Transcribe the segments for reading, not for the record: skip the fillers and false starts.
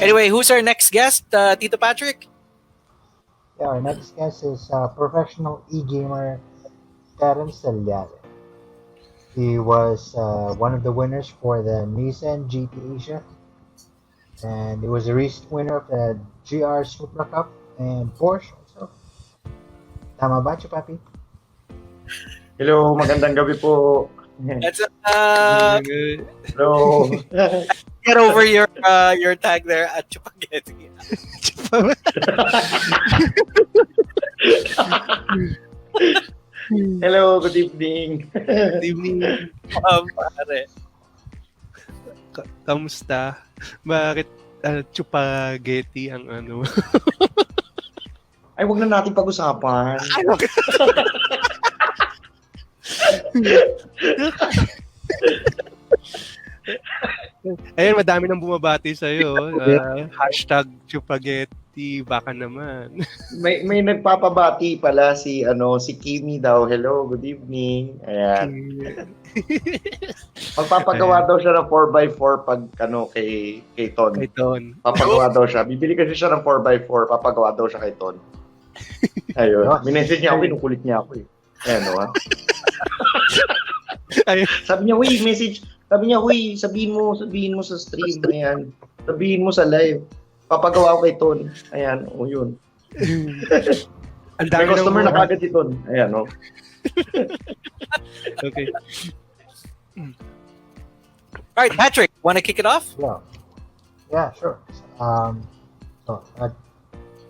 Anyway, who's our next guest? Tito Patrick? Yeah, our next guest is professional e-gamer Terence Talyare. He was one of the winners for the Nissan GT Asia, and he was a recent winner of the GR Supra Cup and Porsche also. Tama ba, Chupapi? Hello, magandang gabi po. That's Hello. get over your tag there at Chupageti. Hello, good evening. Good evening. Pare. Kamusta? Bakit chupageti ang ano? Ay, wag na natin pag-usapan. Ayun, madami nang bumabati sa'yo. Hashtag chupageti, baka naman. May nagpapabati pala si Kimi daw. Hello, good evening. Ayan. Magpapagawa daw siya ng 4x4 pag kay Ton. Kay Ton. Papagawa daw siya. Bibili kasi siya ng 4x4, papagawa daw siya kay Ton. Ayun. Minessage niya ako, kinukulit niya ako eh. Ayan, ha? Sabi niya, sabihin mo sa stream, ayan. Sabihin mo sa live. Papagawa ko kay Ton. Ayan, yun. May customer na kagad si Ton. Ayan, Okay. All right, Patrick, want to kick it off? Yeah, sure.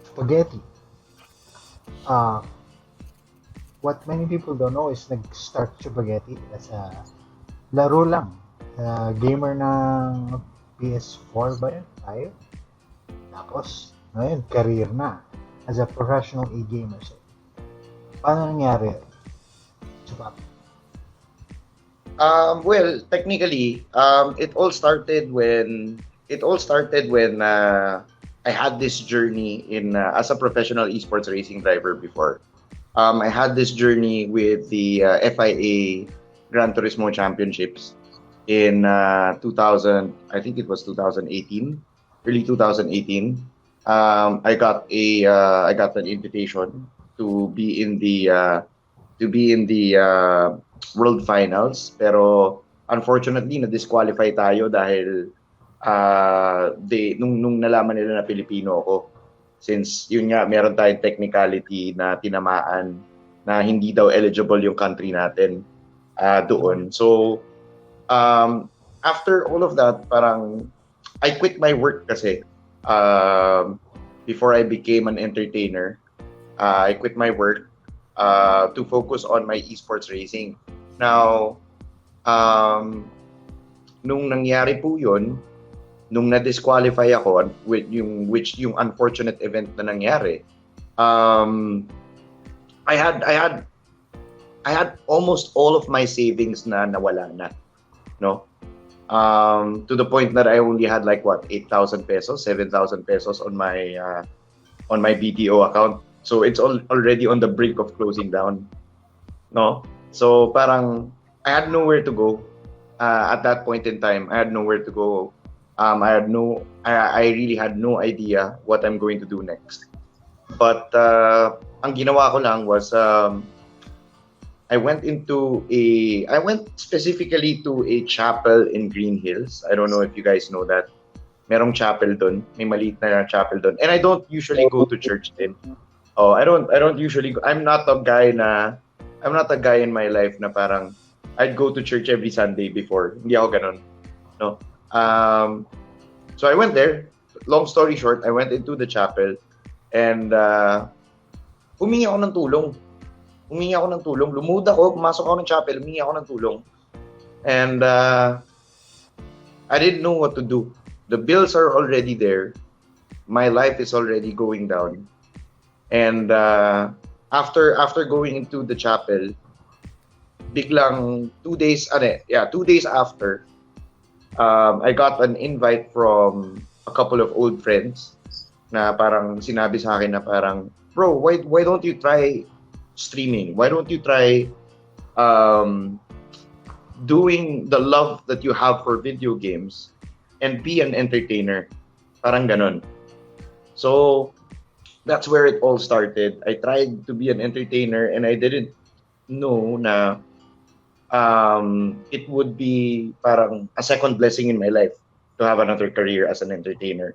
Spaghetti. What many people don't know is nag-start Spaghetti as a laro lang. Gamer ng PS4 ba yun? 5? Tapos, ngayon, career na as a professional e-gamer. So, paano nangyari? Well, technically, it all started when I had this journey in as a professional esports racing driver before. I had this journey with the FIA Gran Turismo Championships in 2000. I think it was 2018, early 2018. I got an invitation to be in the World Finals, pero unfortunately na-disqualify tayo dahil nung nalaman nila na Pilipino ako, since yun nga meron tayong technicality na tinamaan na hindi daw eligible yung country natin doon. So after all of that, parang I quit my work kasi before I became an entertainer. I quit my work to focus on my esports racing. Now, nung nangyari po yun, nung na-disqualify ako, which yung unfortunate event na nangyari, I had almost all of my savings na nawala na, no? To the point that I only had like 8,000 pesos, 7,000 pesos on my BDO account. So it's already on the brink of closing down, no? So parang I had nowhere to go at that point in time. I had nowhere to go. I really had no idea what I'm going to do next. But ang ginawa ko lang was I went specifically to a chapel in Green Hills. I don't know if you guys know that. Merong chapel doon. May maliit na chapel doon. And I don't usually go to church din. Oh, I don't usually go. I'm not a guy in my life na parang I'd go to church every Sunday before. Hindi ako ganun. No. So I went there. Long story short, I went into the chapel and humingi ako ng tulong. Lumuhod ako, pumasok ako ng chapel, humingi ako ng tulong. And I didn't know what to do. The bills are already there. My life is already going down. And after going into the chapel, biglang 2 days after, I got an invite from a couple of old friends na parang sinabi sa akin na parang, bro, why don't you try streaming? Why don't you try doing the love that you have for video games and be an entertainer? Parang ganon. So, that's where it all started. I tried to be an entertainer and I didn't know na it would be parang a second blessing in my life to have another career as an entertainer.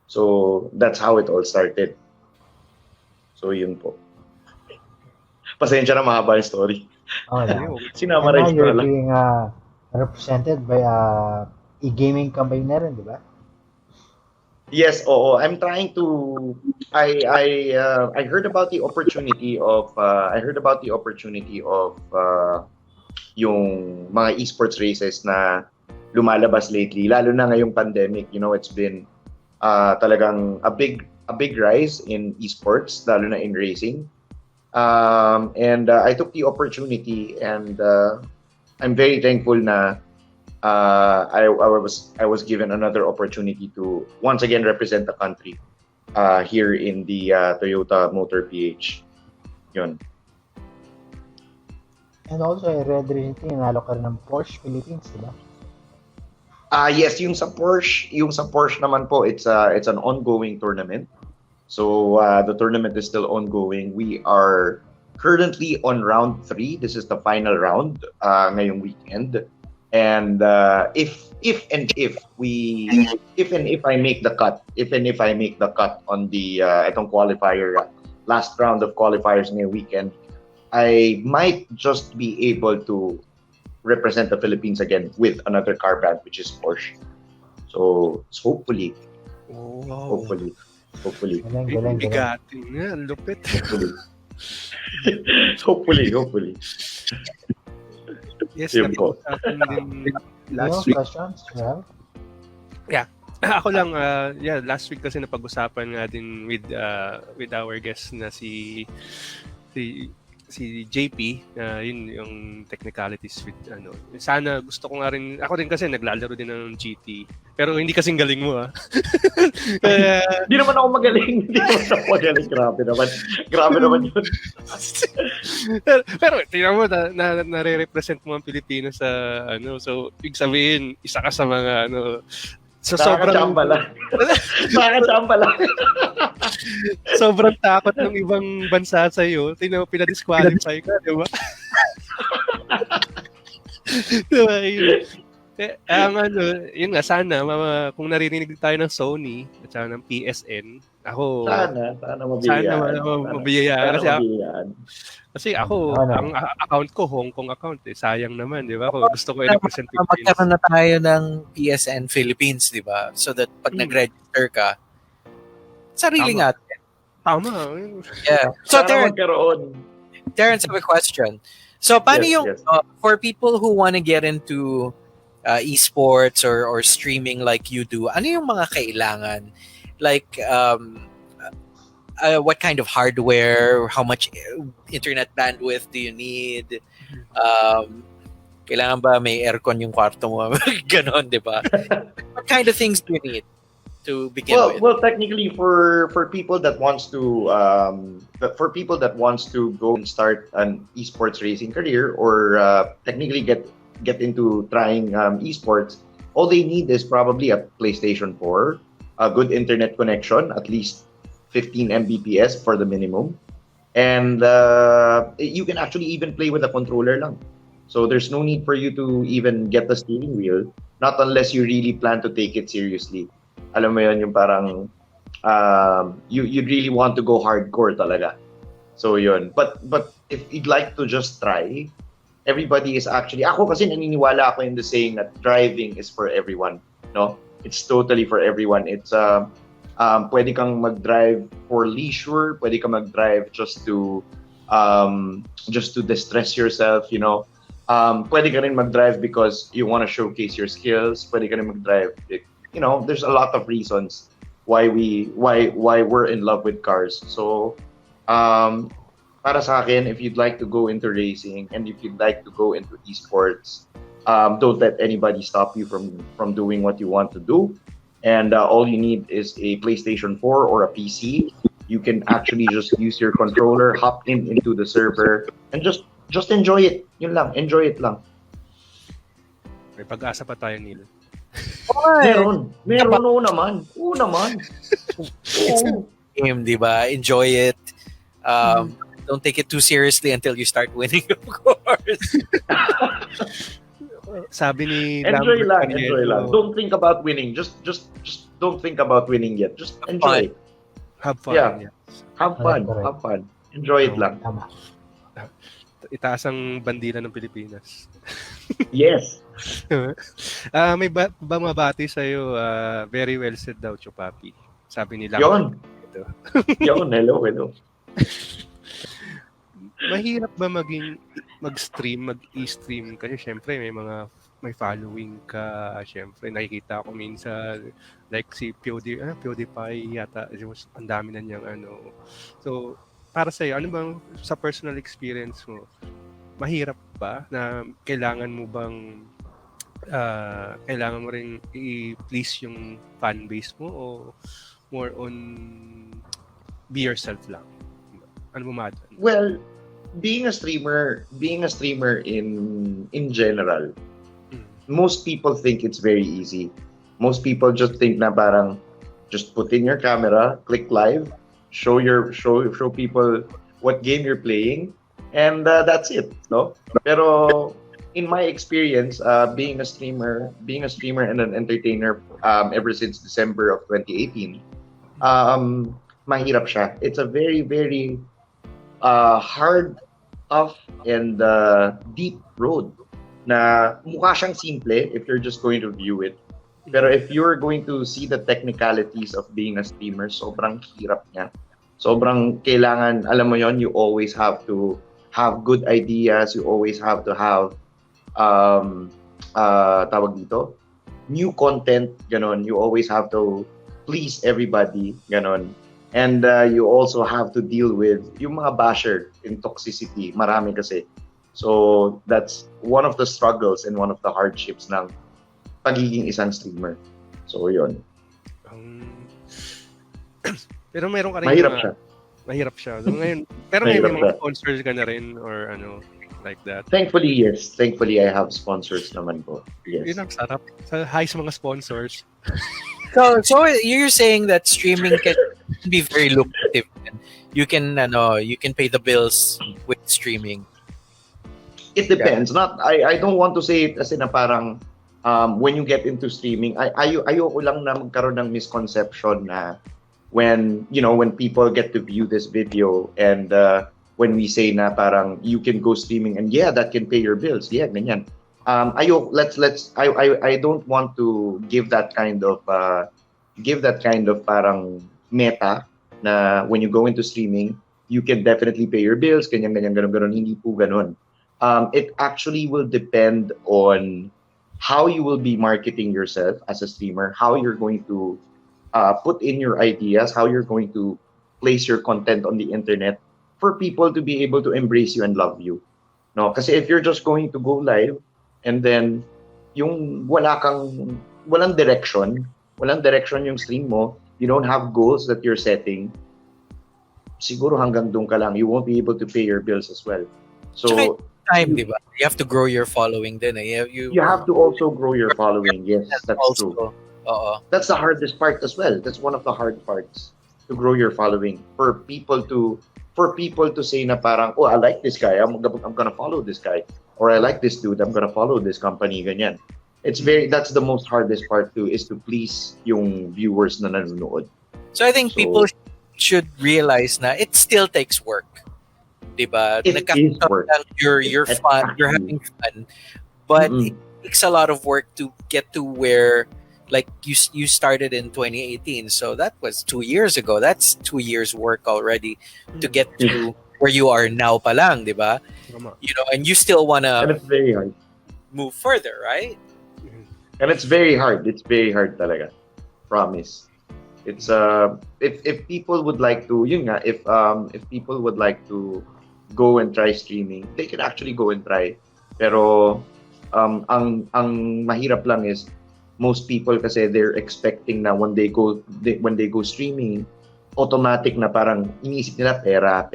So, that's how it all started. So, yun po. Pasensya na mahaba yung story. Oh, Ayun. yeah. And now Sinamarize ko you're na lang. being represented by e-gaming company na rin, di ba? Yes, oo. I'm trying to. I heard about the opportunity of. Yung mga esports races na lumalabas lately, lalo na ngayong pandemic. You know, it's been talagang a big rise in esports, lalo na in racing. And I took the opportunity, and I'm very thankful na I was given another opportunity to once again represent the country here in the Toyota Motor PH. Yun. And also, I read recently, nalo ka rin ng Porsche Philippines, di ba? Yes, yung sa Porsche naman po, it's an ongoing tournament. So the tournament is still ongoing. We are currently on round 3. This is the final round ngayong weekend. And if I make the cut on the itong qualifier, last round of qualifiers ngayong weekend, I might just be able to represent the Philippines again with another car brand, which is Porsche. So hopefully. Galing. Bigatin nga, lupit. Hopefully. Yes, Yun po. napag-usapan din No last week. questions, well? Ako lang, last week kasi napag-usapan nga din with our guest na si JP, yun yung technicalities with sana gusto ko nga rin, ako rin kasi naglalaro din ng GT, pero hindi kasing galing mo Kaya, Hindi naman ako magaling. Grabe naman yun. pero tingnan mo nare-represent mo ang Pilipinas sa so ibig sabihin isa ka sa mga so Nakakachamba lang. sobrang takot ng ibang bansa sa iyo, pinadisqualify ka, di ba? Diba, yun nga, sana kung naririnig tayo ng Sony at saka ng PSN, ako Sana mabiyayaan. Kasi ako, ang account ko Hong Kong account sayang naman, di ba? Gusto ko i-represent Philippines. Magkaroon na tayo ng PSN Philippines, di ba? So that pag nag-register ka, sarili nga. Tama. Yeah. So Terrence, I have a question. So paano yung for people who want to get into esports or streaming like you do, ano yung mga kailangan? Like what kind of hardware, how much internet bandwidth do you need? Kailangan ba may aircon yung kwarto mo? Ganon, di ba? What kind of things do you need to begin with? Well, technically, for people that wants to go and start an esports racing career, or technically get into trying esports, all they need is probably a PlayStation 4, a good internet connection, at least 15 Mbps for the minimum, and you can actually even play with a controller lang. So there's no need for you to even get the steering wheel, not unless you really plan to take it seriously. Alam mo yun, yung parang you really want to go hardcore talaga. So yun. But if you'd like to just try, everybody is actually, ako kasi naniniwala ako in the saying that driving is for everyone. No? It's totally for everyone. It's pwede kang mag-drive for leisure, pwede kang mag-drive just to distress yourself, you know. Pwede ka rin mag-drive because you want to showcase your skills. Pwede ka rin mag-drive. You know, there's a lot of reasons why we're in love with cars. So, para sa akin, if you'd like to go into racing and if you'd like to go into esports, don't let anybody stop you from doing what you want to do. And all you need is a PlayStation 4 or a PC. You can actually just use your controller, hop into the server, and just enjoy it. Yun lang, enjoy it lang. May pag-asa pa tayo, Neil. Meron, oo naman. Oo naman. It's a Oo. game, di ba? Enjoy it. Don't take it too seriously until you start winning, of course. Sabi ni Enjoy Lambert lang. Canielo, Don't think about winning. Just don't think about winning yet. Just enjoy. have fun. Yeah. Have fun. Correct. Have fun. Enjoy it lang. Tama. Itaas ang bandila ng Pilipinas. Yes. May bumabati sa'yo, very well said daw, Chupapi. Sabi ni Yon. Lambert. Yon. Hello. Mahirap ba mag-stream, mag-e-stream? Kasi syempre may following ka. Syempre nakikita ko minsan like si PewDiePie yata. Ang dami na niyang ano. So, para sa'yo, ano bang sa personal experience mo? Mahirap ba na kailangan mo ring i-please yung fan base mo o more on be yourself lang? Ano mo madan? Well, being a streamer in general, most people think it's very easy. Most people just think na parang just put in your camera, click live, show people what game you're playing, and that's it, no? Pero in my experience, being a streamer and an entertainer ever since December of 2018, mahirap siya. It's a very, very hard, tough, and deep road na mukha siyang simple if you're just going to view it. Pero if you're going to see the technicalities of being a streamer, sobrang hirap niya. Sobrang kailangan, alam mo yon, you always have to have good ideas, you always have to have tawag dito, new content, ganon. You always have to please everybody, ganon. And you also have to deal with yung mga basher in toxicity. Marami kasi. So that's one of the struggles and one of the hardships ng pagiging isang streamer. So yun. Pero meron ka rin mahirap siya. So, ngayon, pero may mga sponsors ka na rin or ano like that. Thankfully, yes. Thankfully, I have sponsors naman po. Yes. Yun ang sarap. Hi sa mga sponsors. So you're saying that streaming can be very lucrative. You can pay the bills with streaming. It depends. I don't want to say it as in a parang when you get into streaming, ayoko lang na magkaroon ng misconception na when people get to view this video and when we say na parang you can go streaming and yeah, that can pay your bills. Yeah, ganyan. I don't want to give that kind of parang meta na when you go into streaming, you can definitely pay your bills, ganyan, ganon. Hindi po ganon. It actually will depend on how you will be marketing yourself as a streamer, how you're going to put in your ideas, how you're going to place your content on the internet for people to be able to embrace you and love you. No, kasi if you're just going to go live and then yung walang direction yung stream mo, you don't have goals that you're setting, siguro hanggang doon ka lang, you won't be able to pay your bills as well. So time, diba? You have to grow your following then. You have to also grow your following. Yes, that's also true. That's the hardest part as well. That's one of the hard parts, to grow your following. For people to say na parang, oh, I like this guy, I'm gonna follow this guy, or I like this dude, I'm gonna follow this company, ganyan. That's the most hardest part too, is to please yung viewers na nanonood. So I think people should realize na it still takes work. Diba? It is work. You're fun, you're having fun, but it takes a lot of work to get to where, like you started in 2018, so that was 2 years ago. That's 2 years work already to get to where you are now pa lang, diba? And you still wanna, and it's very hard, move further, right? And it's very hard. It's very hard talaga. Promise. It's if people would like to, yun nga, if people would like to go and try streaming, they can actually go and try. Pero ang mahirap lang is most people kasi they're expecting na when they go streaming, automatic na parang iniisip nila pera.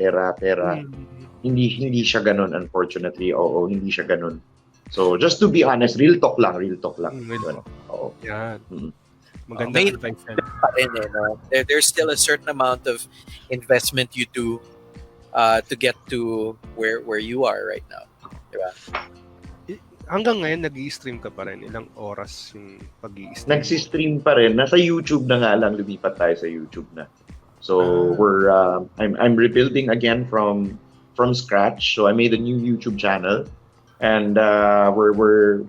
Hindi siya ganun, unfortunately. Oo, hindi siya ganun. So, just to be honest, real talk lang. Real Yun. talk. Oo. Yan. Mm. Magandang May advice yan. pa rin, no? There's still a certain amount of investment you do to get to where you are right now. Diba? Hanggang ngayon, nag-i-stream ka pa rin. Ilang oras yung pag-i-stream? Nagsistream pa rin. Nasa YouTube na nga lang. Lumipat tayo sa YouTube na. So, I'm rebuilding again from scratch. So, I made a new YouTube channel. And we're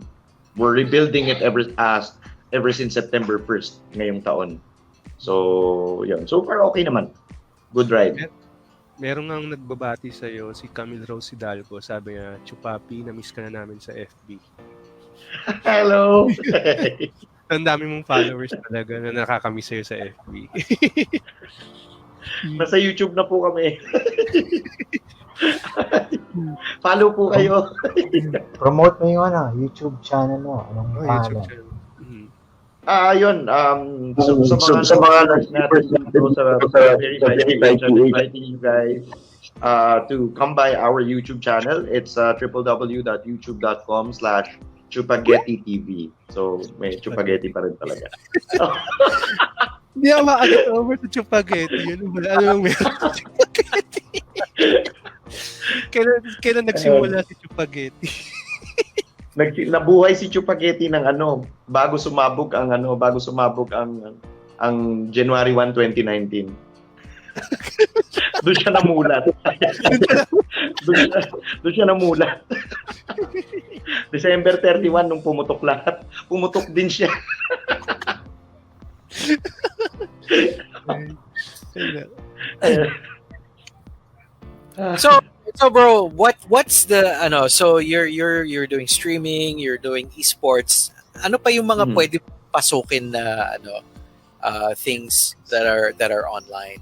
rebuilding it ever since September 1st ngayong taon. So, yun. So far, okay naman. Good ride. Meron ngang nagbabati sa'yo, si Camille Rose Hidalgo. Sabi niya, Chupapi, na-miss ka na namin sa FB. Hello! Ang dami mong followers talaga na nakakamiss sa'yo sa FB. Nasa YouTube na po kami. Follow po kayo. Promote mo yung YouTube channel mo. Anong YouTube pangalan? channel. Yun. Sa mga natin dito sa Verified.PH, I'm inviting you guys to come by our YouTube channel. It's www.youtube.com/chupagetti.tv. So, may Chupagetti pa rin talaga. Hindi ako ma-agad over sa Chupagetti. Yun ba? Ano yung meron sa Chupagetti? Kailan nagsimula si Chupagetti? Nabuhay si Chupagetti ng bago sumabog ang January 1, 2019. Doon siya namulat. Doon siya namulat. December 31 nung pumutok lahat. Pumutok din siya. So bro, what's the so you're doing streaming, you're doing esports. Ano pa yung mga pwede pasukin na things that are online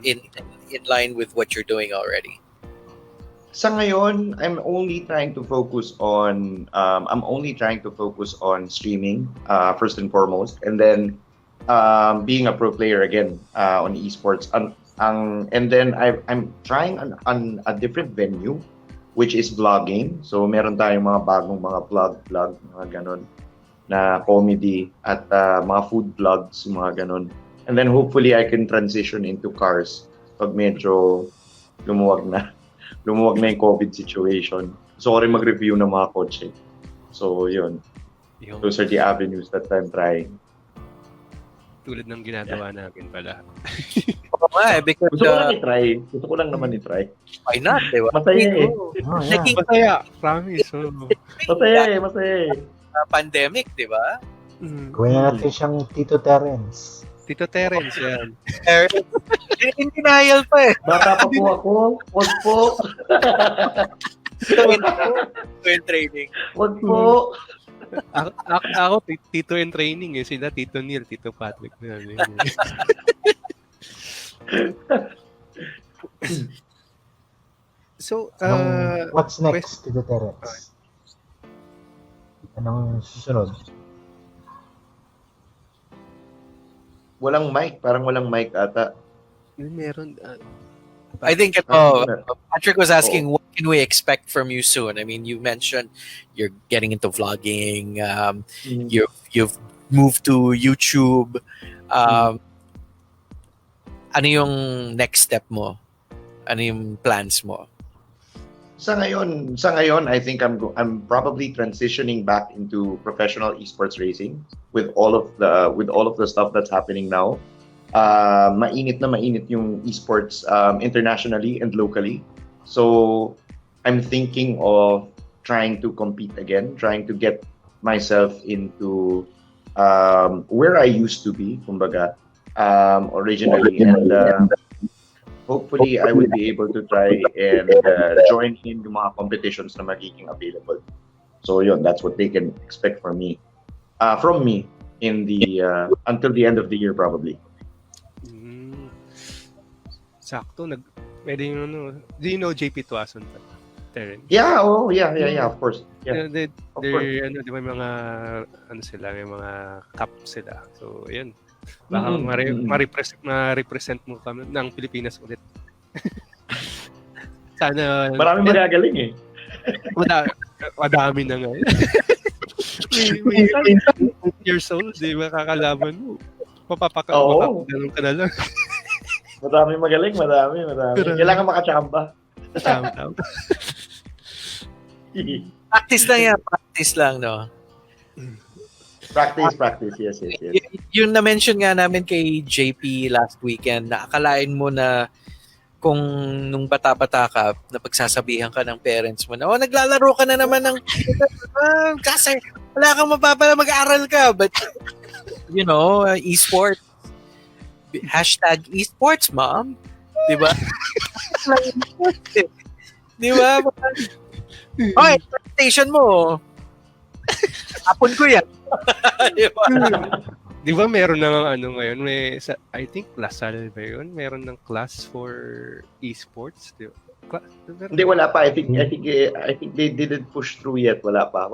in line with what you're doing already? Sa ngayon, I'm only trying to focus on streaming first and foremost, and then being a pro player again on esports. And then I'm trying on a different venue, which is vlogging. So meron tayong mga bagong mga vlog, mga ganon, na comedy at mga food vlogs, mga ganon. And then hopefully I can transition into cars pag medyo lumuwag na yung COVID situation. So rin mag-review ng mga kotse. So yun. Those are the avenues that I'm trying. Tulad ng ginagawa namin pala. Oo nga because Gusto ko lang naman i-try. Why not, diba? Masaya eh. Masaya, promise. Masaya. Pandemic, diba? Gawin na natin siyang Tito Terence. Tito Terence, yan. In denial pa eh. Bata pa po ako. Wag po. In training. Wag po. Ako, Tito in training eh. Sila, Tito Neil, Tito Patrick. So, what's next, Tito Terence? Anong susunod? Walang mic. Parang walang mic ata. Meron. I think Patrick was asking, what can we expect from you soon? I mean, you mentioned you're getting into vlogging. You've moved to YouTube. Ano yung next step mo? Ano yung plans mo? Sa ngayon, I think I'm probably transitioning back into professional esports racing with all of the stuff that's happening now. Mainit yung esports internationally and locally. So I'm thinking of trying to compete again, trying to get myself into where I used to be, kumbaga, originally, and hopefully I will be able to try and join in yung mga competitions na magiging available. So yun, that's what they can expect from me in the until the end of the year probably. Sakto, pwede yung do you know JP Tuason? Terence? Yeah, of course. Yeah. They're di ba mga sila, may mga cup sila. So, yun. Baka ma-represent mo kami ng Pilipinas ulit. Sana Maraming magagaling eh. Madami na nga. may 8 years old, di ba, kakalaban mo. Mapapagano'n ka na lang. Madami magaling, madami. Kailangan makachamba. Tama. Practice lang yan. Practice lang, no? Practice. Yes. Yung na-mention nga namin kay JP last weekend, na akalain mo na kung nung bata-bata ka, na pagsasabihan ka ng parents mo na, naglalaro ka na naman ng kasi wala kang mapapala, mag-aral ka. But, esports. #esports, mom. Diba? Diba? Okay, PlayStation mo. Hapon ko yan. Diba? Di ba meron na ngayon, I think Lasal ba yun? Meron ng class for esports. Di ba? Hindi, wala pa. I think they didn't push through yet. Wala pa.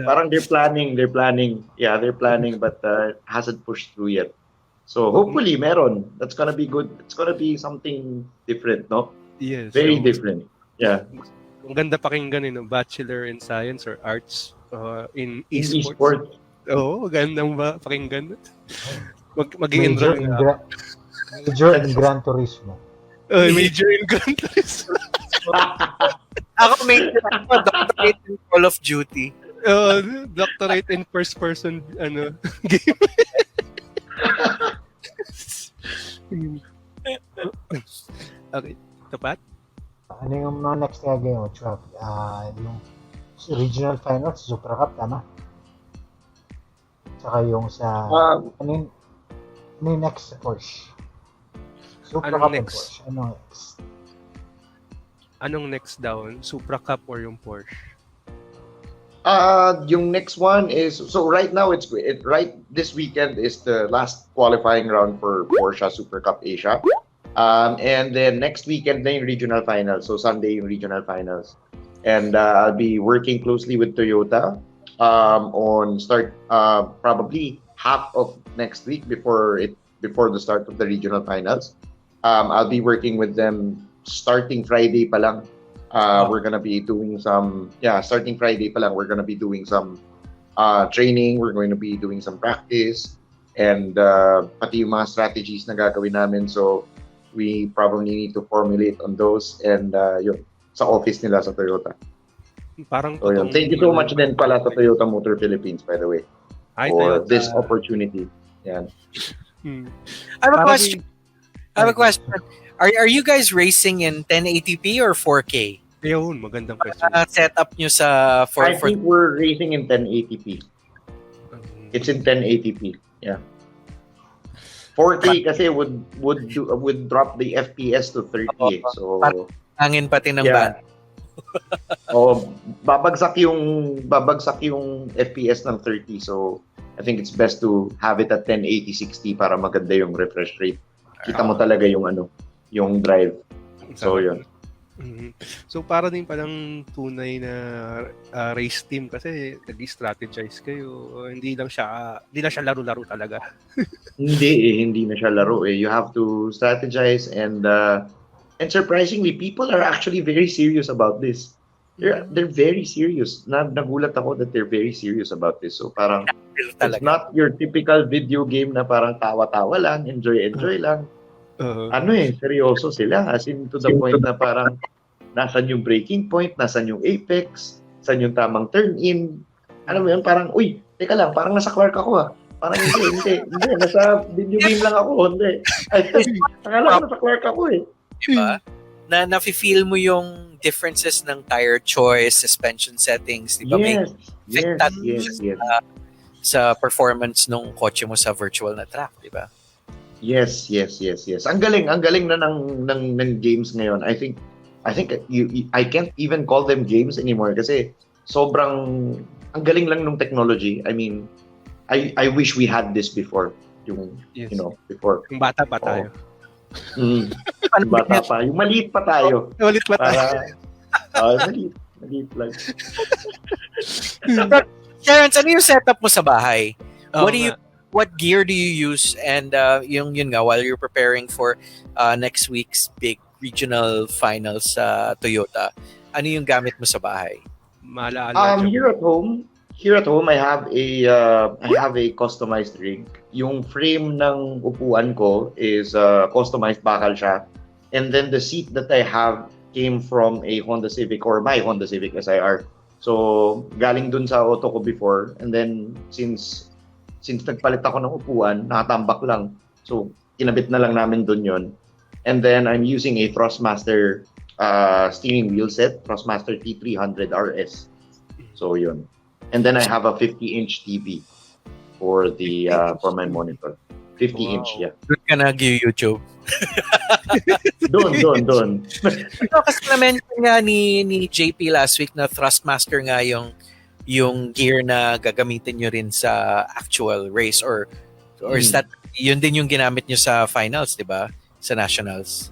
Parang they're planning. Yeah, they're planning, but hasn't pushed through yet. So hopefully meron. That's gonna be good. It's gonna be something different, no? Yes. Very different. Yeah. Ang ganda pakinggan, Bachelor in Science or Arts in esports. Esports. Oo, gandang ba pakinggan. Mag-i-enroll nga. Major in Gran Turismo. Major in Gran Turismo. Ako major ako, doctorate in Call of Duty. Doctorate in first person game. Okay, tapat? Ano yung mga next na game mo, Chua? Yung regional finals, Supra Cup, tama? Saka yung sa... ano yung next sa Porsche? Supra Cup next? Porsche. Anong next? Anong next down? Supra Cup or yung Porsche? Yung next one is, so right now right this weekend is the last qualifying round for Porsche Super Cup Asia. And then next weekend na yung regional finals. So Sunday yung regional finals. And I'll be working closely with Toyota on start probably half of next week before the start of the regional finals. I'll be working with them starting Friday pa lang. We're gonna be doing starting Friday pa lang, we're gonna be doing some training, we're going to be doing some practice, and pati yung mga strategies na gagawin namin. So we probably need to formulate on those, and yun, sa office nila sa Toyota. Parang so, yun. Thank you so much din pala sa Toyota Motor Philippines, by the way, for this opportunity. Yan. I have a question. Are you guys racing in 1080p or 4K? Ayun, magandang question. Setup nyo sa... I think we're racing in 1080p. It's in 1080p. Yeah. 4K kasi would drop the FPS to 30. So hangin pati ng band. Babagsak yung FPS ng 30. So I think it's best to have it at 1080-60 para maganda yung refresh rate. Kita mo talaga yung drive. So yun. So para din palang tunay na race team kasi nag-strategize kayo. Hindi lang siya laro-laro talaga. Hindi na siya laro eh. You have to strategize, and surprisingly people are actually very serious about this. They're very serious. Nagulat ako that they're very serious about this. So parang it's not your typical video game na parang tawa-tawa lang, enjoy lang. Seryoso sila. As in to the point na parang nasan yung breaking point, nasan yung apex, saan yung tamang turn in. Ano mo yun? Parang, teka lang, parang nasa Clark ako . Parang hindi. Nasa video game lang ako. Hindi. Akala ko nasa Clark ako eh. Diba? Na nafe-feel mo yung differences ng tire choice, suspension settings, diba? Yes. Sa performance ng kotse mo sa virtual na track, diba? Yes. Ang galing na ng games ngayon. I think I can't even call them games anymore kasi sobrang ang galing lang ng technology. I mean, I wish we had this before. Before. Yung bata pa tayo. Yung bata pa. Yung maliit pa tayo. Maliit lang. Terrence, ano yung setup mo sa bahay? What gear do you use, and yun nga, while you're preparing for next week's big regional finals sa Toyota, ano yung gamit mo sa bahay? Maalaala siya. Here at home, I have a customized rig. Yung frame ng upuan ko is customized bakal siya. And then the seat that I have came from a Honda Civic or my Honda Civic SIR. So, galing dun sa auto ko before. And then, since nagpalit ako ng upuan, nakatambak lang. So, kinabit na lang namin dun yon. And then, I'm using a Thrustmaster steering wheel set, Thrustmaster T300 RS. So, yun. And then I have a 50-inch TV for for my monitor. 50-inch, yeah. Doon ka nag-YouTube. Doon. Kasi na-mention nga ni JP last week na Thrustmaster nga yung gear na gagamitin nyo rin sa actual race or is that yun din yung ginamit nyo sa finals, di ba? Sa nationals.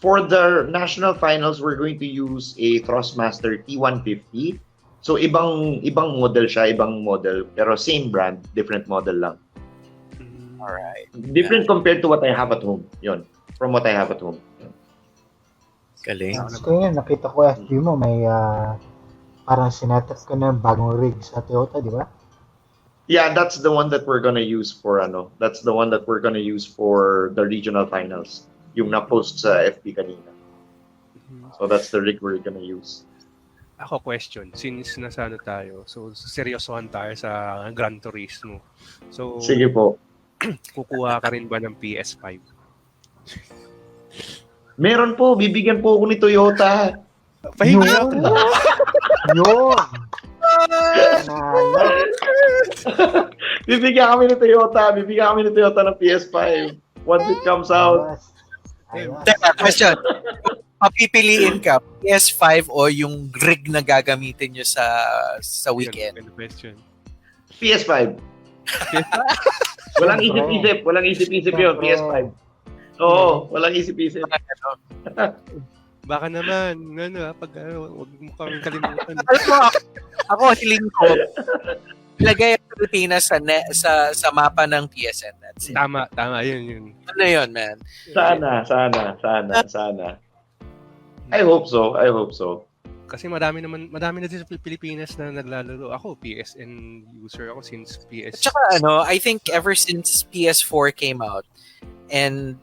For the national finals, we're going to use a Thrustmaster T150. So ibang model siya, pero same brand, different model lang. Alright. Different compared to what I have at home. Yun. From what I have at home. Yun. Galing. So yun, nakita ko FB mo, may parang sinetap ka na bagong rig sa Toyota, di ba? Yeah, that's the one that we're gonna use for the regional finals. Yung na-post sa FB kanina. So that's the rig we're gonna use. Ako question, since nasa tayo, so seryosohan tayo sa Gran Turismo. So, sige po. Kukuha ka rin ba ng PS5? Meron po, bibigyan po ako ni Toyota. Pahinga Yun! ka. Yun! Bibigyan kami ni Toyota ng PS5 once it comes out. Teka, question. Papipiliin ka, PS5 o yung rig na gagamitin nyo sa weekend? Question. PS5. Walang isip-isip yun, PS5. Oo, walang isip-isip. Baka naman, pag wag mo kami kalimutan. Alam mo, ako hiling ko, ilagay ang Pilipinas sa mapa ng PSN. That's it. Tama, yun. Ano yun, man? Sana. I hope so. Kasi madami na din sa Pilipinas na naglalaro. Ako, PSN user ako since PS. At saka I think ever since PS4 came out, and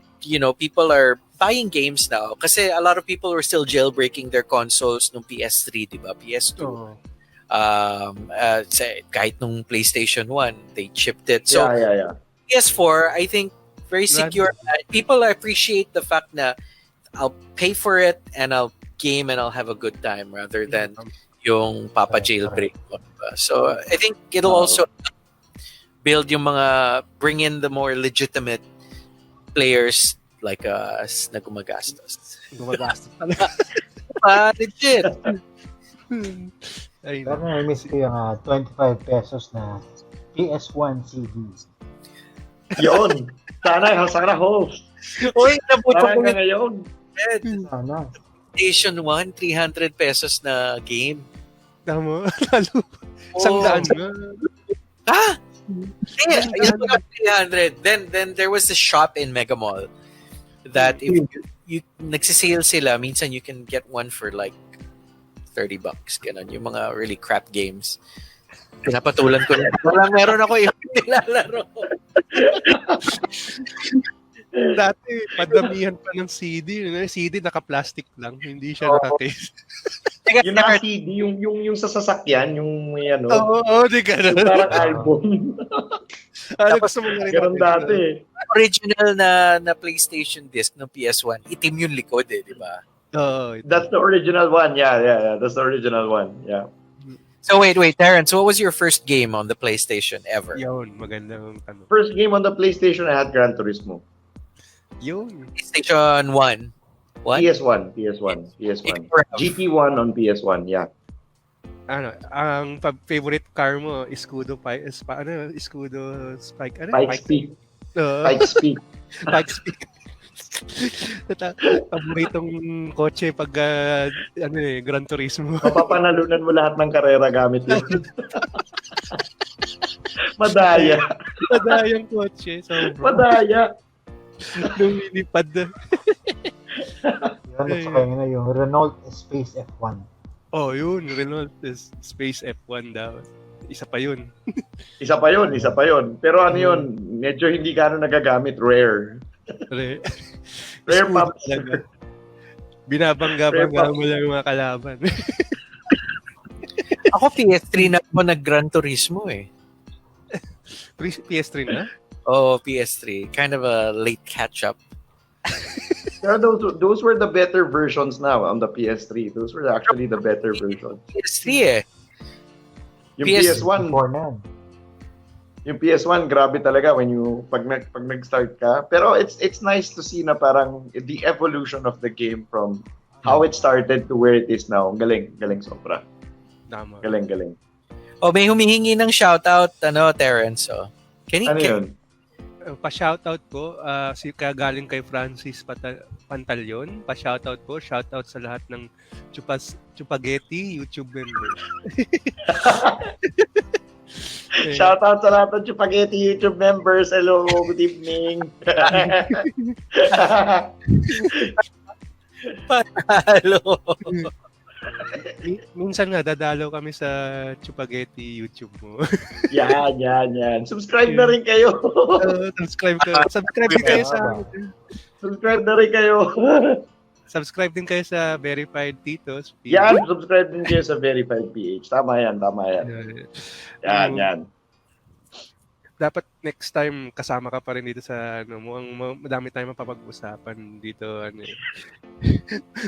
people are buying games now kasi a lot of people were still jailbreaking their consoles nung PS3, di ba? PS2. Oh. Kahit nung PlayStation 1, they chipped it. So, yeah. PS4, I think, very secure. People appreciate the fact na I'll pay for it and I'll game and I'll have a good time rather than yung Papa jailbreak. So, I think it'll also bring in the more legitimate players like us na gumagastos. Legit. Pero na-miss ko yung 25 pesos na PS1 CD. Yun. Sana host. Uy, nabuto ko ngayon. Sana. PlayStation 1, 300 pesos na game. Tama. Lalo. $100 nga. Ah! Yeah, 300. Then there was a shop in Mega Mall that if you nagsisale sila, minsan you can get one for like $30. Ganun, yung mga really crap games. Pinapatulan ko na. Meron ako yung nilalaro. Dati, padamihan pa ng CD. CD naka-plastic lang, hindi siya naka-case. Yung naka-CD, yung sa sasakyan, yung may Oo, di ka na. Parang album. Tapos ganun dati. Original na PlayStation disc ng PS1, itim yung likod di ba? That's the original one. Yeah. That's the original one. Yeah. So wait, Terrence, what was your first game on the PlayStation ever? Yun, magandang tanong. First game on the PlayStation, I had Gran Turismo. Yun. PlayStation 1. What? PS1. GT1 on PS1, yeah. Ang favorite car mo, Escudo Spike, Pikes Peak. Pikes Peak. Paboritong kotse pag Gran Turismo. Mapapanalunan mo lahat ng karera gamit yun. Madayang kotse. Madaya. Lumilipad. Yun, at saka yung Renault Space F1. Oh, yun. Renault is Space F1 daw. Isa pa yun. Isa pa yun. Pero ano yun, medyo hindi gano'n nagagamit, rare. Rare Scooter pumps. talaga. Rare Binabangga-bangga pumps. mo lang yung mga kalaban. Ako PS3 na ako nag-Gran Turismo eh. PS3 na? Oh, PS3. Kind of a late catch-up. Pero those were the better versions now on the PS3. Those were actually the better versions. PS3 eh. Yung PS- PS1, Before na. yung PS1 grabe talaga when you pag nag-start ka. Pero it's nice to see na parang the evolution of the game from how it started to where it is now. Galing sobra. Tama. Galing. Oh, may humihingi ng shoutout, Terrence. Oh. Ano yun? Pa-shoutout ko, kagaling kay Francis Pantalyon. Pa-shoutout ko, shoutout sa lahat ng Chupageti YouTube members. Shoutout sa lahat ng Chupageti YouTube members. Hello, good evening. Hello. Minsan nga, dadalaw kami sa Chupageti YouTube mo. Yan. Subscribe na rin kayo. Subscribe din kayo sa Subscribe na rin kayo. Subscribe din kayo sa Verified Titos. Yan, subscribe din kayo sa Verified.PH. Tama yan. Yan. Dapat next time kasama ka pa rin dito sa madami tayong mapapag-usapan dito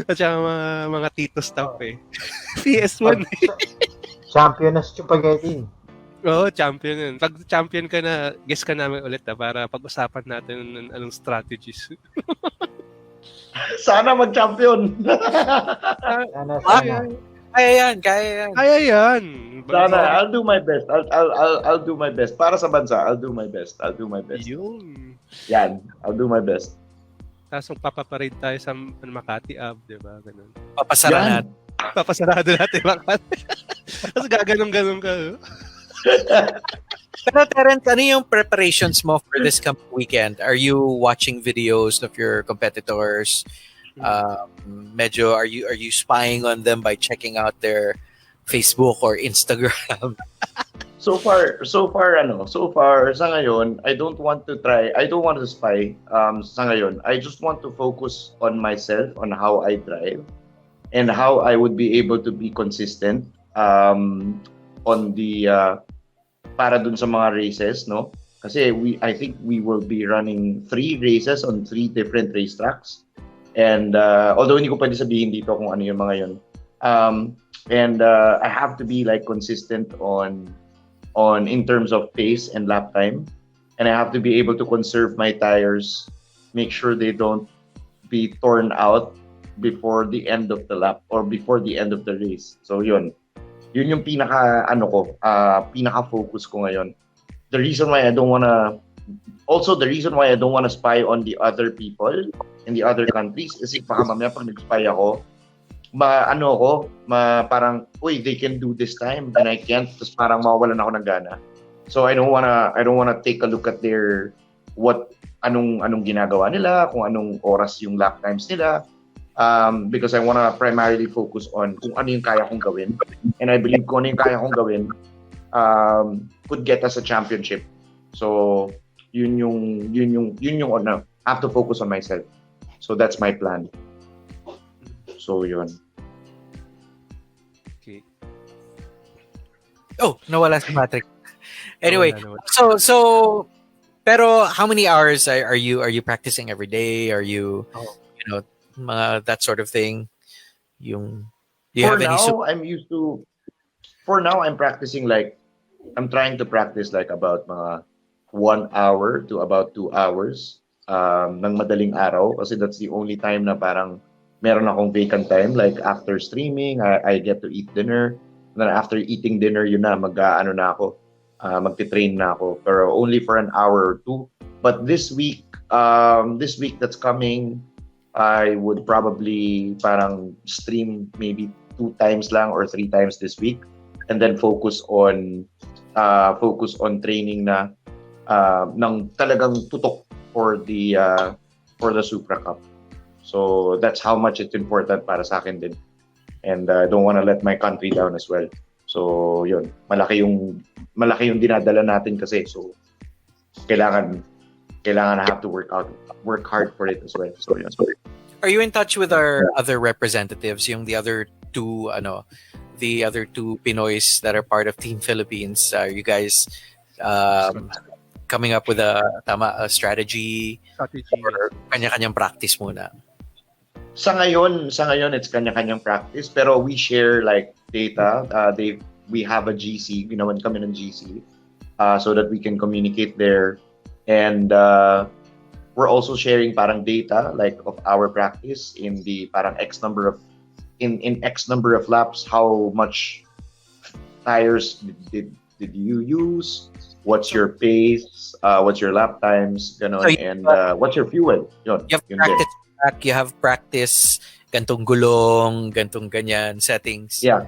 At saka mga tito stuff PS1 Champion na spaghetti. Oo, champion yun. Pag champion ka na, guess ka namin ulit para pag-usapan natin anong strategies. Sana mag-champion. Sana. Kaya yan. Sana, I'll do my best. I'll do my best. Para sa bansa, I'll do my best. Yun. Yan, I'll do my best. Tapos papaparade tayo sa Makati Ave, di ba? Ganun. Papasara natin. Papasarado natin Makati. Tapos gaganong-ganong ka. Pero Terrence, ano yung preparations mo for this coming weekend? Are you watching videos of your competitors? Medyo are you spying on them by checking out their Facebook or Instagram? So far sa ngayon, I don't want to spy sa ngayon. I just want to focus on myself, on how I drive and how I would be able to be consistent on the para dun sa mga races, no? Kasi I think we will be running 3 races on 3 different racetracks. And although hindi ko pwede sabihin dito kung ano yung mga yun. I have to be like consistent on in terms of pace and lap time. And I have to be able to conserve my tires, make sure they don't be torn out before the end of the lap or before the end of the race. So yun yung pinaka focus ko ngayon. The reason why I don't wanna spy on the other people in the other countries is if baka mamaya pag nag-spy ako, parang, uy, they can do this time and I can't, tapos parang mawawalan ako ng gana. So I don't wanna take a look at their anong ginagawa nila, kung anong oras yung lap times nila. Because I wanna primarily focus on kung ano yung kaya kong gawin. And I believe kung ano yung kaya kong gawin could get us a championship. So yun yung I have to focus on myself. So that's my plan. So yun. Okay. Oh, nawala si Patrick. Anyway, Nawala. so pero how many hours are you practicing every day? Are you mga that sort of thing? Do you have any For now, I'm practicing I'm trying to practice about mga 1 hour to about 2 hours ng madaling araw kasi that's the only time na parang meron akong vacant time. Like after streaming, I get to eat dinner. And then after eating dinner, yun na, magti-train na ako. Pero only for an hour or 2. But this week that's coming, I would probably parang stream maybe 2 times lang or 3 times this week, and then focus on training na ng talagang tutok for the Supra Cup. So that's how much it's important para sa akin din. And I don't want to let my country down as well. So, yun. Malaki yung dinadala natin kasi. So, kailangan I have to work hard for it as well. So, yun. Are you in touch with our other representatives, yung the other two Pinoys that are part of Team Philippines? Are you guys coming up with a strategy or kanya-kanyang practice muna? Sa ngayon, it's kanya-kanyang practice, pero we share like data. We have a GC, ginawan kami ng GC, so that we can communicate there. And we're also sharing parang data like of our practice in the parang X number of laps, how much tires did you use, what's your pace, what's your lap times, ganon, and what's your fuel. Yun, you have practice gantong gulong, gantong ganyan settings. Yeah.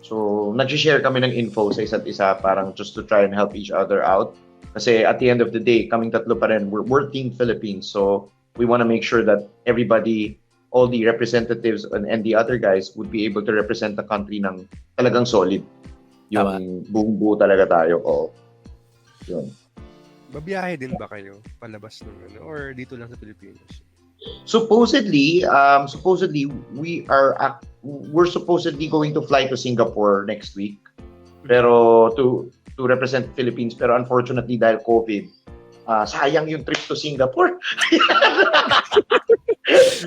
So, nag-share kami ng info sa isa't isa parang just to try and help each other out. Kasi at the end of the day, kaming tatlo pa rin, we're Team Philippines. So, we want to make sure that everybody, all the representatives and the other guys would be able to represent the country ng talagang solid. Yung buong buo talaga tayo. O, yun. Babiyahe din ba kayo palabas ng ano or dito lang sa Pilipinas? Supposedly we're supposedly going to fly to Singapore next week. Pero to represent Philippines, pero unfortunately dahil COVID, sayang yung trip to Singapore.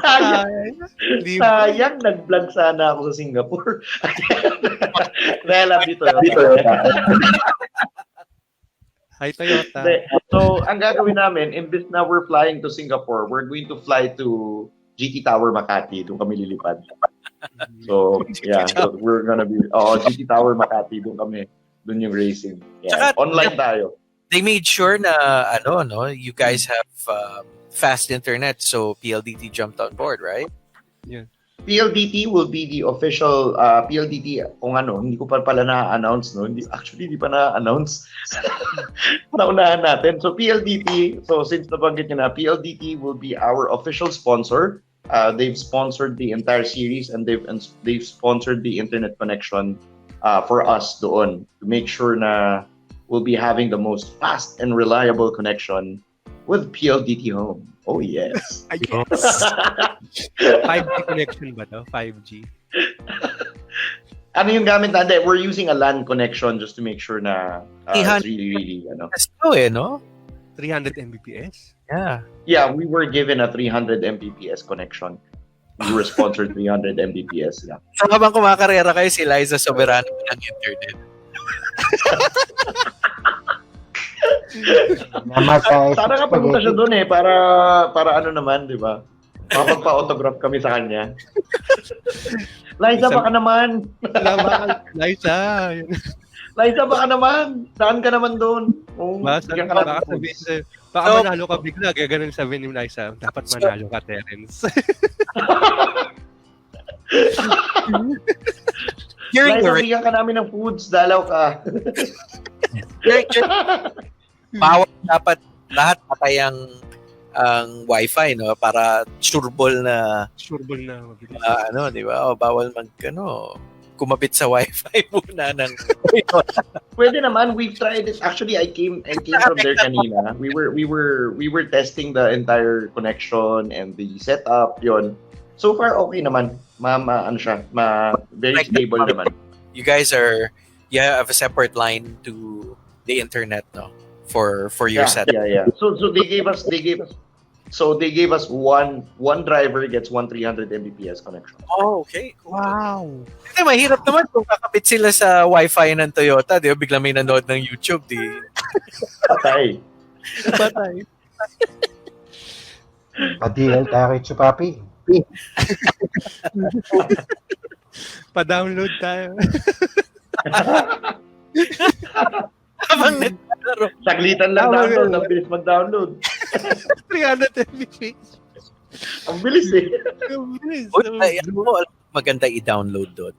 sayang nag-vlog sana ako sa Singapore. Dahil dito. Hi, Toyota. So, ang gagawin namin, imbis na we're flying to Singapore, we're going to fly to GT Tower Makati. Doon kami lilipad. So, yeah. So we're gonna be, GT Tower Makati. Doon yung racing. Yeah. Tsaka, online tayo. They made sure na, you guys have fast internet. So, PLDT jumped on board, right? Yeah. PLDT will be the official PLDT kung hindi ko pa pala na-announce, no? Hindi pa na-announce. Naunahan natin. So PLDT, since nabanggit niyo na, PLDT will be our official sponsor. They've sponsored the entire series and they've sponsored the internet connection for us doon to make sure na we'll be having the most fast and reliable connection with PLDT Home. Oh, yes. I guess. 5G connection ba to? 5G? Ano yung gamit natin? We're using a LAN connection just to make sure na it's really, no? 300 Mbps? Yeah. Yeah, we were given a 300 Mbps connection. We were sponsored 300 Mbps, yeah. So habang kumakarera kayo, si Liza Soberano ng internet. Sana nga pumunta siya doon para ano naman, di ba? Mapagpa-autograph kami sa kanya. Liza, baka naman. Liza, baka naman. Saan ka naman doon? Baka manalo ka bigla. Ganun sabihin ni Liza. Dapat manalo ka, Terence. Liza, bigyan ka namin ng foods. Dalaw ka. Bawal dapat lahat patay ang wifi, no, para sureball na di ba? O bawal kumabit sa wifi muna ng Pwede naman, we've tried it. Actually, I came from there kanina. We were testing the entire connection and the setup yon. So far okay naman. Very stable naman. You guys you have a separate line to the internet, no? For your setup. Yeah. So they gave us one driver gets 300 Mbps connection. Oh, okay. Wow. Kasi mahirap naman kung kakabit sila sa wifi ng Toyota, di ba? Biglang may nanood ng YouTube, di. Patay. Pa-DL tayo kay Chupapi. Pa-download tayo. Habang naglaro. Saglitan lang download. Ang bilis mag-download. 300 Mbps. Ang bilis eh. Maganda i-download doon.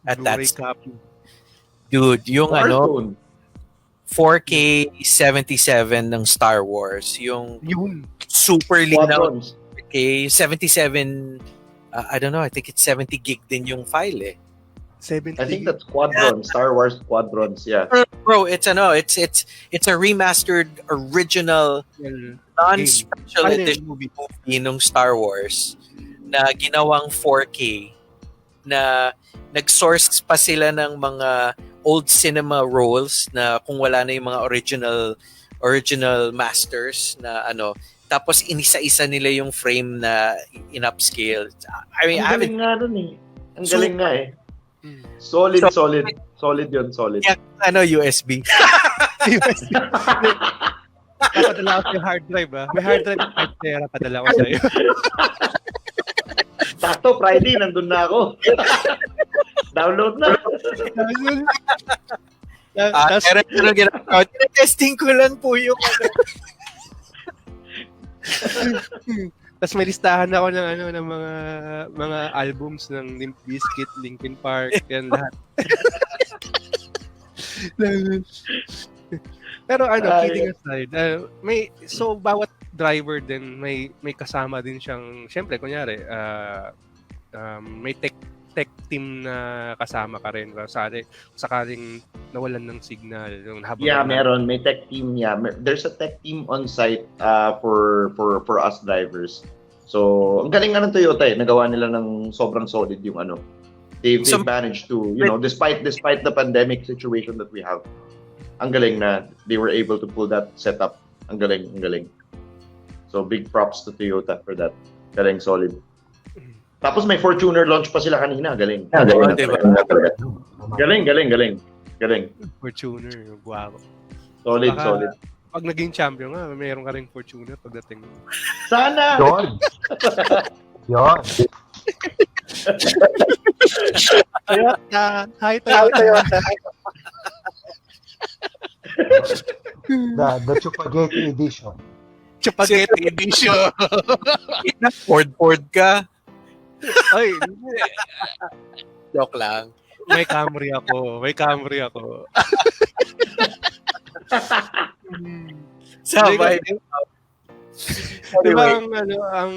At Blu-ray that's copy. Dude, yung Smartphone. 4K 77 ng Star Wars, yung super linaw 4K 77 I don't know, I think it's 70 gig din yung file eh. 70. I think that's Squadrons, Star Wars Squadrons, yeah. Bro, it's a remastered original non-special Ano yun, edition movie? movie nung Star Wars na ginawang 4K na nag-source pa sila ng mga old cinema rolls na kung wala na yung mga original masters na ano, tapos inisa-isa nila yung frame na in-upscale. I mean, Ang galing nga nun eh. Ang galing nga eh. Solid yun, solid. Yeah, USB. Papadala ko yung hard drive, ah. May hard drive, 5 tera, padala ko sa'yo. Sakto, Friday, nandun na ako. Download na. Testing ko lang po yung Tapos may listahan ako ng mga albums ng Limp Bizkit, Linkin Park, yan lahat. Pero kidding aside, bawat driver din may kasama din siyang, syempre kunyari, may tech team na kasama ka rin. Sakaling nawalan ng signal. Yeah, meron. May tech team. Yeah, there's a tech team on site for us drivers. So, ang galing nga ng Toyota eh. Nagawa nila ng sobrang solid yung ano. They've managed to, despite the pandemic situation that we have, ang galing na they were able to pull that setup. Ang galing. So, big props to Toyota for that. Galing, solid. Tapos may Fortuner launch pa sila kanina. Galing. Galing. Fortuner, wow. Solid. Pag naging champion nga, mayroon ka ring Fortuner pagdating. Sana! Yon. Toyota! Hi, Toyota! The Chupageti edition. Chupageti edition! Ford ka. Ay, Joke lang. May Camry ako. Sabay. Diba ang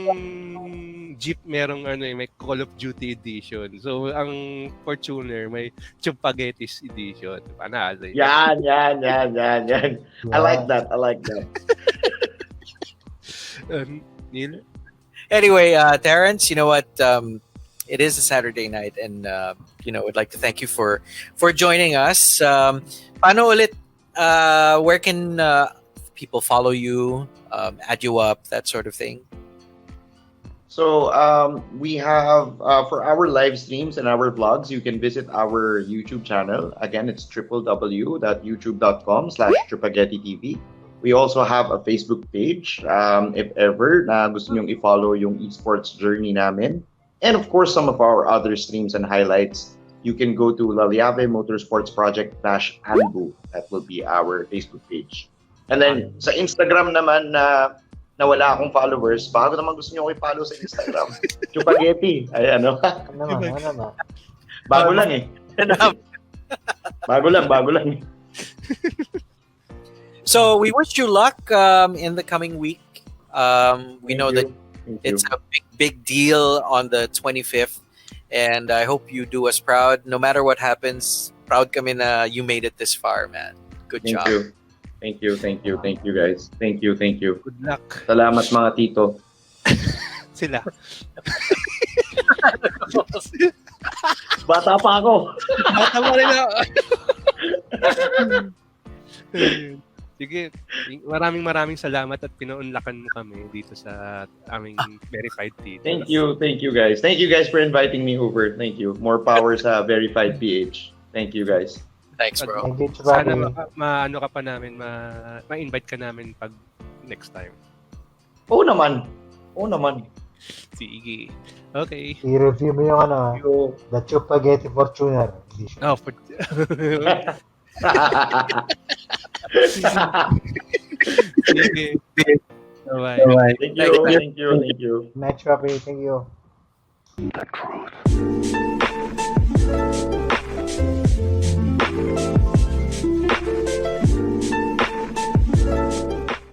Jeep merong may Call of Duty edition. So ang Fortuner may Chupagettis edition. Panalo. Yan. I like that. Neil? Anyway, Terrence, you know what? It is a Saturday night, and would like to thank you for joining us. Paano ulit? Where can people follow you, add you up, that sort of thing? So we have for our live streams and our vlogs, you can visit our YouTube channel. Again, it's www.youtube.com/TrupagettiTV. We also have a Facebook page if ever na gusto nyong i-follow yung esports journey namin. And of course, some of our other streams and highlights, you can go to Laliave Motorsports Project-Anbu. That will be our Facebook page. And then sa Instagram naman na wala akong followers, baka naman gusto nyo i-follow sa Instagram. Chupagetti. Ay, ano naman? Bago lang eh. Bago lang. So we wish you luck in the coming week. We know that it's a big deal on the 25th, and I hope you do us proud. No matter what happens, proud kami na you made it this far, man. Good job. Thank you guys. Thank you. Good luck. Salamat mga tito. Sila. Bata pa ako. Bata pa rin ako. Sige, maraming salamat at pinaunlakan mo kami dito sa aming Verified titos. Thank you guys. Thank you guys for inviting me over. Thank you. More power sa Verified.PH. Thank you guys. Thanks, bro. Sana ma-invite ka namin pag next time. Oo naman. Sige. Okay. I-review mo yung the Chupagetti Fortuner edition. Oh, sige. Bye. Thank you. Match Rapi, thank you. The truth.